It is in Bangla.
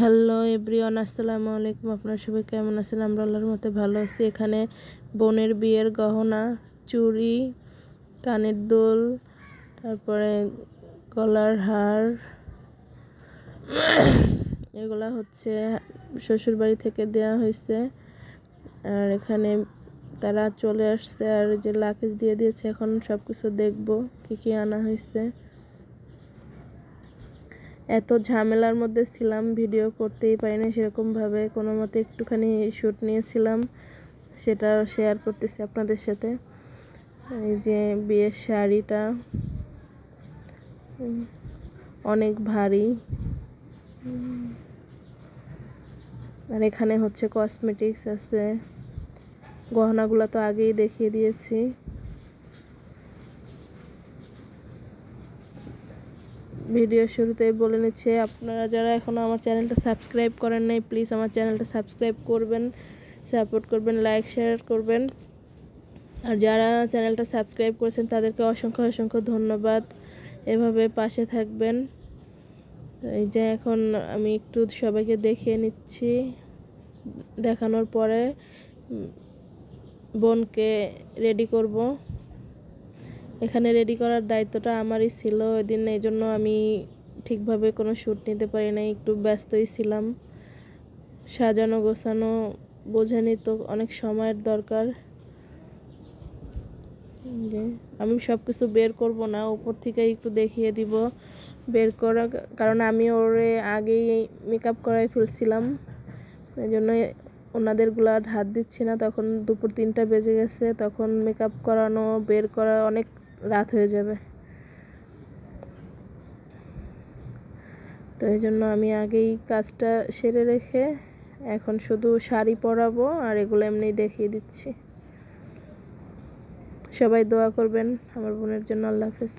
হ্যালো এভরিওয়ান, আসসালামু আলাইকুম। আপনারা সবাই কেমন আছেন? আমরা আল্লাহর মতে ভালো আছি। এখানে বোনের বিয়ের গহনা, চুড়ি, কানের দুল, তারপরে গলার হার, এগুলা হচ্ছে শ্বশুরবাড়ি থেকে দেওয়া হয়েছে। আর এখানে তারা চলে আসছে আর যে লাকেজ দিয়ে দিয়েছে। এখন সব কিছু দেখবো কি কি আনা হয়েছে। এত ঝামেলার মধ্যে ছিলাম, ভিডিও করতেই পারিনি সেরকমভাবে। কোনো মতে একটুখানি শ্যুট নিয়েছিলাম, সেটা শেয়ার করতেছি আপনাদের সাথে। এই যে বিয়ের শাড়িটা অনেক ভারী। আর এখানে হচ্ছে কসমেটিক্স আছে। গহনাগুলো তো আগেই দেখিয়ে দিয়েছি। ভিডিও শুরুতেই বলে নিচ্ছে, আপনারা যারা এখনও আমার চ্যানেলটা সাবস্ক্রাইব করেন নাই, প্লিজ আমার চ্যানেলটা সাবস্ক্রাইব করবেন, সাপোর্ট করবেন, লাইক শেয়ার করবেন। আর যারা চ্যানেলটা সাবস্ক্রাইব করেছেন তাদেরকে অসংখ্য অসংখ্য ধন্যবাদ। এভাবে পাশে থাকবেন। এই যে এখন আমি একটু সবাইকে দেখিয়ে নিচ্ছি। দেখানোর পরে বোনকে রেডি করব। এখানে রেডি করার দায়িত্বটা আমারই ছিল ওইদিন, এই জন্য আমি ঠিকভাবে কোনো শ্যুট নিতে পারি নাই, একটু ব্যস্তই ছিলাম। সাজানো গোছানো বোঝেনি তো, অনেক সময়ের দরকার। আমি সব কিছু বের করব না, উপর থেকে একটু দেখিয়ে দিব বের করা, কারণ আমি ওরে আগেই মেকআপ করাই ফেলছিলাম। এই জন্য ওনাদেরগুলো আর হাত দিচ্ছি না। তখন দুপুর 3টা বেজে গেছে, তখন মেকআপ করানো বের করা অনেক রাত হয়ে যাবে। তো এই জন্য আমি আগেই কাজটা সেরে রেখে এখন শুধু শাড়ি পরাবো, আর এগুলো এমনি দেখিয়ে দিচ্ছি। সবাই দোয়া করবেন আমার বোনের জন্য। আল্লাহ হাফেজ।